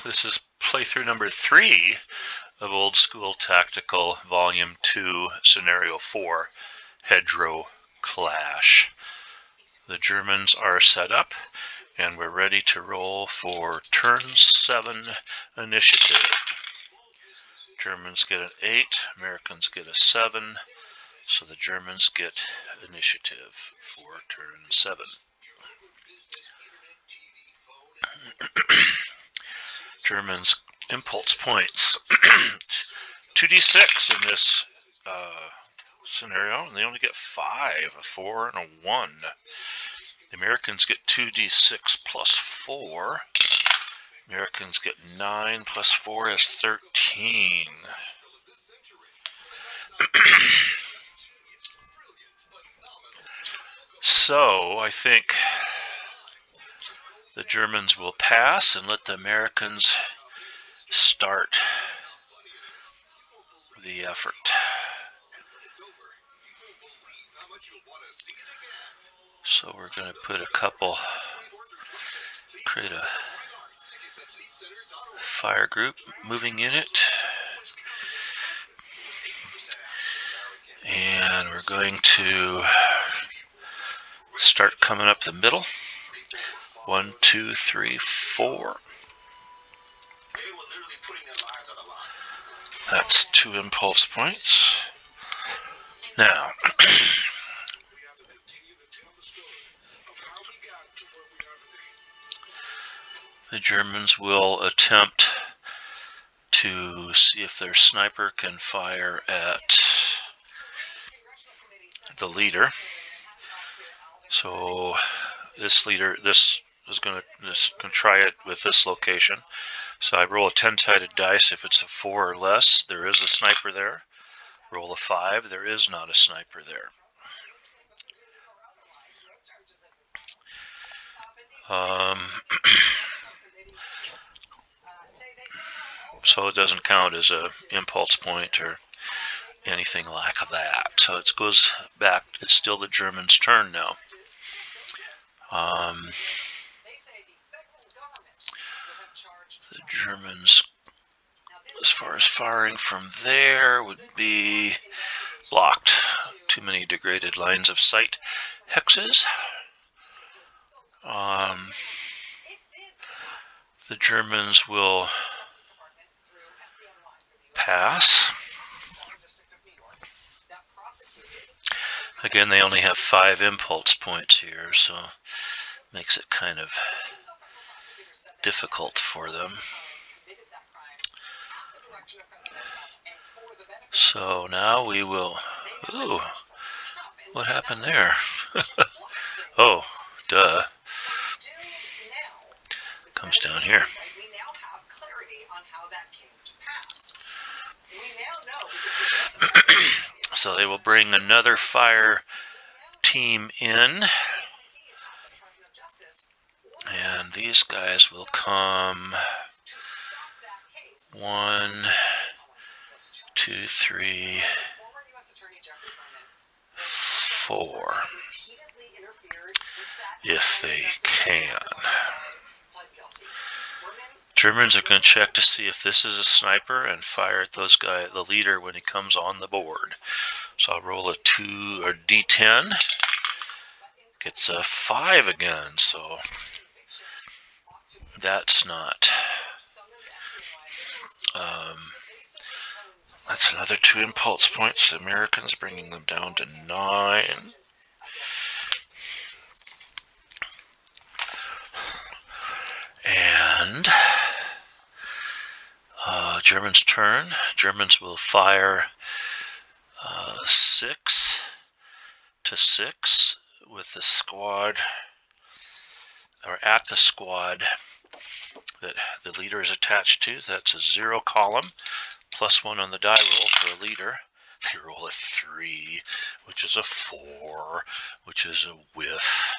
This is playthrough number 3 of Old School Tactical Volume 2, Scenario 4, Hedgerow Clash. The Germans are set up, and we're ready to roll for turn 7 initiative. Germans get an 8, Americans get a 7, so the Germans get initiative for turn 7. Germans impulse points 2d6 in this scenario, and they only get 5, a 4, and a 1. The Americans get 2d6 plus 4. Americans get 9 plus 4 is 13. So I think the Germans will pass and let the Americans start the effort. So we're going to put create a fire group, moving unit, and we're going to start coming up the middle. 1, 2, 3, 4. That's 2 impulse points. Now, the Germans will attempt to see if their sniper can fire at the leader. So this is going to try it with this location. So I roll a 10-sided dice. If it's a 4 or less, there is a sniper there. Roll a 5, there is not a sniper there. So it doesn't count as an impulse point or anything like that. So it goes back. It's still the Germans' turn now. The Germans, as far as firing from there, would be blocked. Too many degraded lines of sight hexes. The Germans will pass. Again, they only have 5 impulse points here, so makes it kind of difficult for them. So now we will... Ooh, what happened there? Oh, duh. Comes down here. So they will bring another fire team in, and these guys will come 1, 2, 3, 4, if they can. Germans are going to check to see if this is a sniper and fire at those guys, the leader, when he comes on the board. So I'll roll a D10. Gets a 5 again, so that's not. That's another 2 impulse points. The Americans, bringing them down to 9. And Germans' turn. Germans will fire 6 to 6 with the squad, or at the squad that the leader is attached to. That's a 0 column, +1 on the die roll for a leader. They roll a 3, which is a 4, which is a whiff.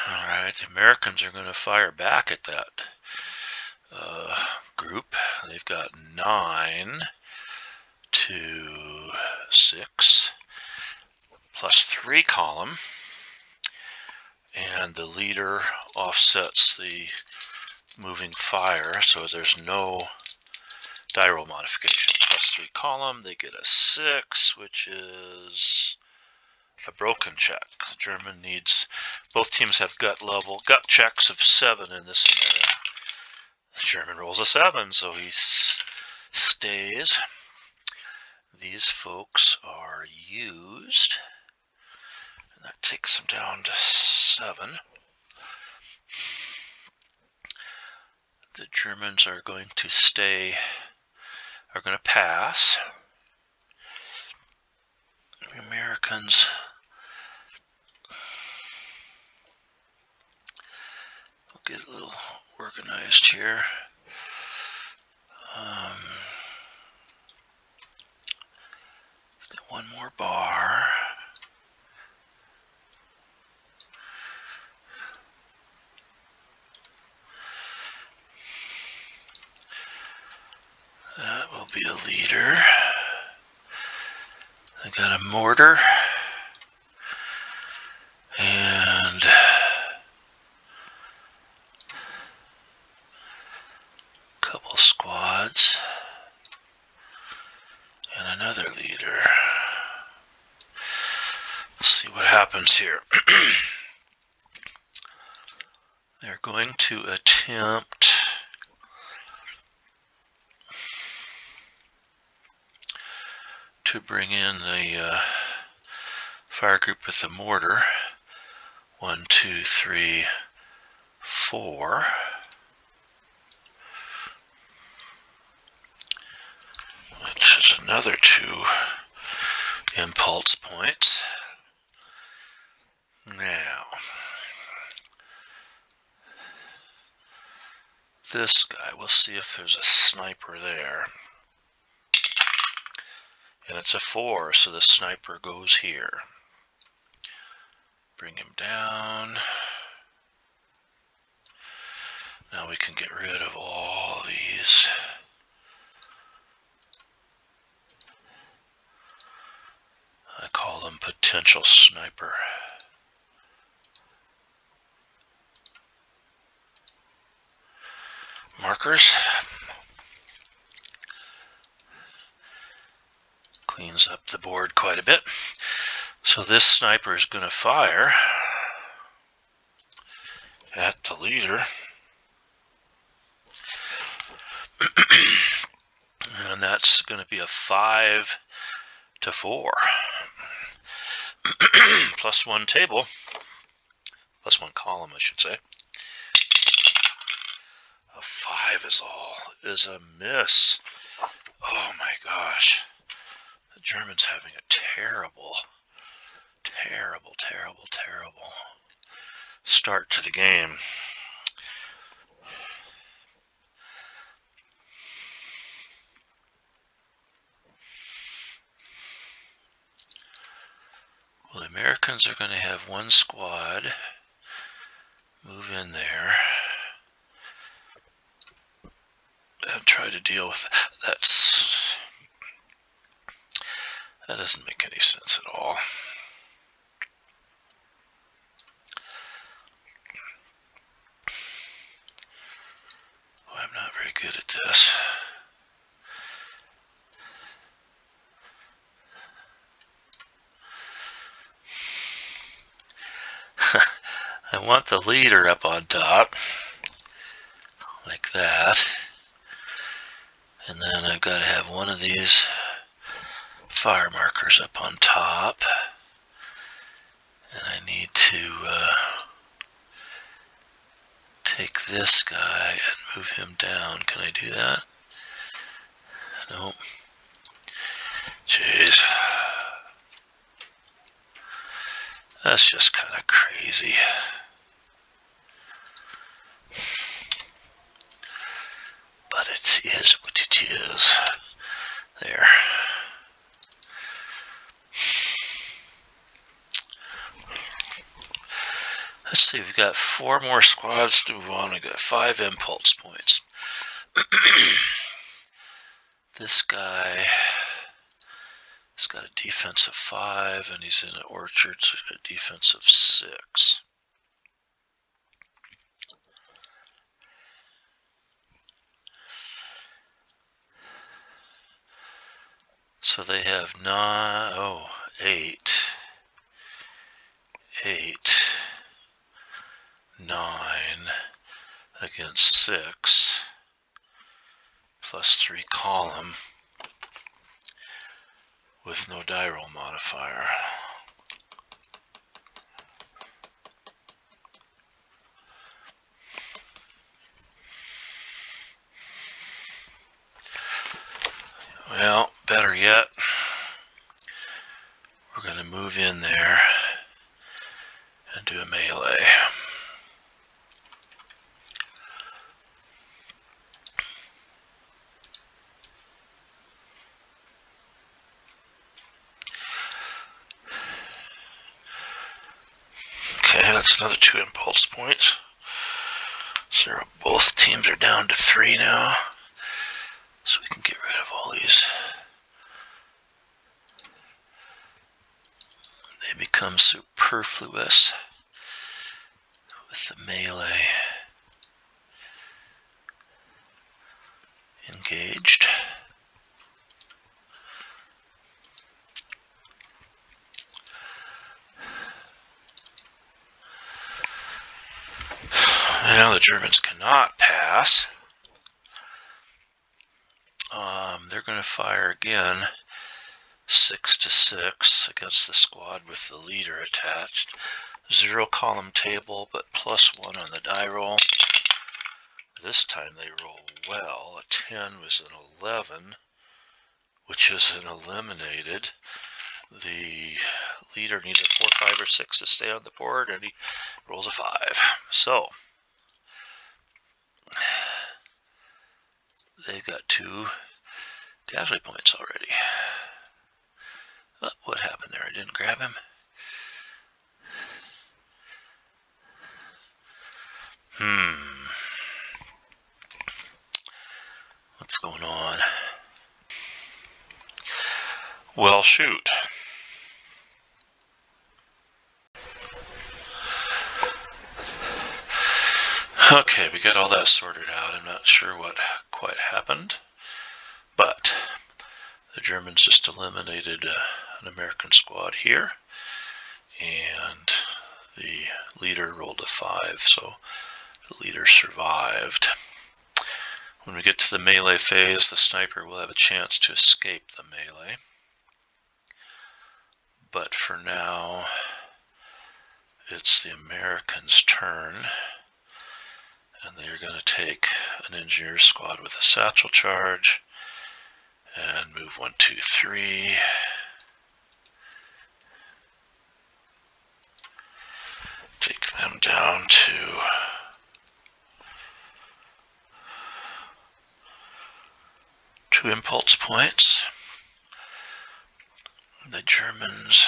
Alright, the Americans are going to fire back at that group. They've got 9 to 6, +3 column, and the leader offsets the moving fire, so there's no die roll modification. +3 column, they get a 6, which is a broken check. The German needs, both teams have gut checks of 7 in this scenario. The German rolls a 7, so he stays. These folks are used, and that takes them down to 7. The Germans are going to pass. The Americans will get a little organized here. Get one more bar. That will be a leader. I got a mortar and a couple squads and another leader. Let's see what happens here. They're going to attempt to bring in the fire group with the mortar. 1, 2, 3, 4. Which is another 2 impulse points. Now, this guy, we'll see if there's a sniper there. And it's a 4, so the sniper goes here. Bring him down. Now we can get rid of all these. I call them potential sniper. Markers. Cleans up the board quite a bit. So this sniper is going to fire at the leader. And that's going to be a 5 to 4. +1 table. +1 column, I should say. A 5 is a miss. Oh my gosh. The Germans having a terrible start to the game. Well, the Americans are going to have one squad move in there and try to deal with that. That doesn't make any sense at all. Oh, I'm not very good at this. I want the leader up on top, like that. And then I've got to have one of these fire markers up on top. And I need to take this guy and move him down. Can I do that? Nope. Jeez. That's just kind of crazy. But it is what it is. There. Let's see, we've got 4 more squads to move on. We've got 5 impulse points. This guy has got a defense of 5, and he's in an orchard, so he's got a defense of 6. So they have 8, 9 against 6, plus 3 column with no die roll modifier. Well, better yet, we're going to move in there and do a melee. Okay, that's another 2 impulse points. So both teams are down to 3 now. So we can get rid of all these. They become superfluous with the melee engaged. Now the Germans cannot pass. They're going to fire again, 6 to 6 against the squad with the leader attached. 0 column table, but plus 1 on the die roll. This time they roll well. A 10 was an 11, which is an eliminated. The leader needs a 4, 5, or 6 to stay on the board, and he rolls a 5. So they've got 2 casualty points already. Oh, what happened there? I didn't grab him. What's going on? Well, shoot. Okay, we got all that sorted out. I'm not sure what quite happened, but the Germans just eliminated an American squad here, and the leader rolled a 5, so the leader survived. When we get to the melee phase, the sniper will have a chance to escape the melee. But for now, it's the Americans' turn, and they are going to take an engineer squad with a satchel charge and move 1, 2, 3. Take them down to two impulse points. The Germans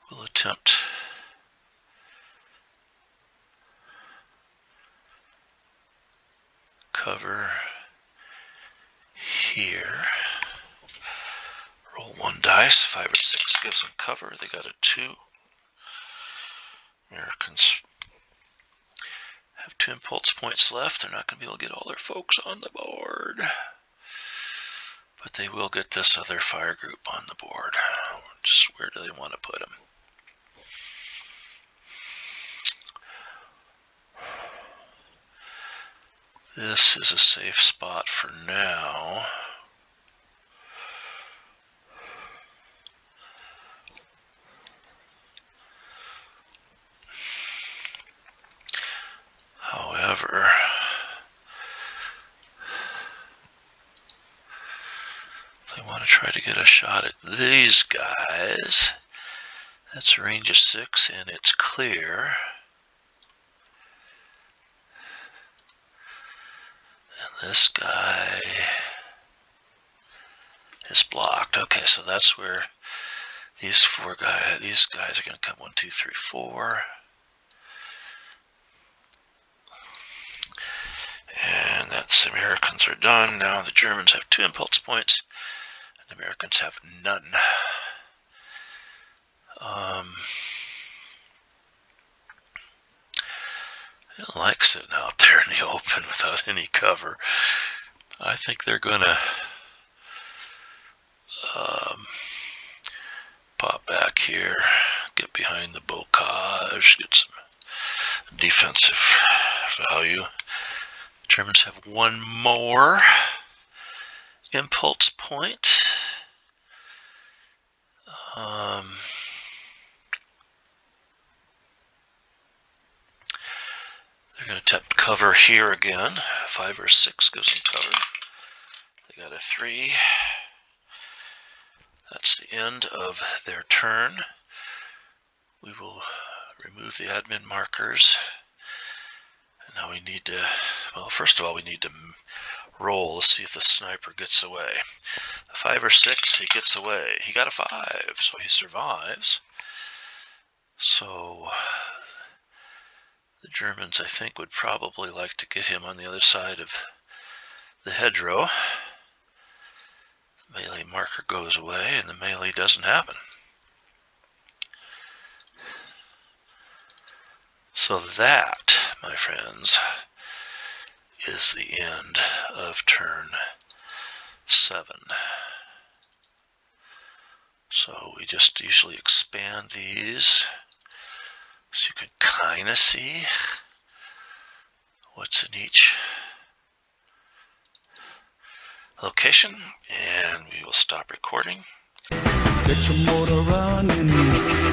will attempt cover here. Roll 1 dice, 5 or 6 gives them cover. They got a 2. Americans have 2 impulse points left. They're not going to be able to get all their folks on the board, but they will get this other fire group on the board. Just where do they want to put them? This is a safe spot for now. However, they want to try to get a shot at these guys. That's a range of 6 and it's clear. And this guy is blocked. Okay, so that's where these guys are going to come 1, 2, 3, 4. And that's the Americans are done. Now the Germans have 2 impulse points, and the Americans have none. I don't like sitting out there in the open without any cover. I think they're going to pop back here, get behind the bocage, get some defensive value. Germans have one more impulse point. They're going to attempt cover here again. 5 or 6 gives them cover. They got a 3. That's the end of their turn. We will remove the admin markers. And now we need to, well, first of all, we need to roll to see if the sniper gets away. A 5 or 6, he gets away. He got a 5, so he survives. So the Germans, I think, would probably like to get him on the other side of the hedgerow. The melee marker goes away, and the melee doesn't happen. So that, my friends, is the end of turn 7. So we just usually expand these so you can kind of see what's in each location, and we will stop recording. Get your motor running.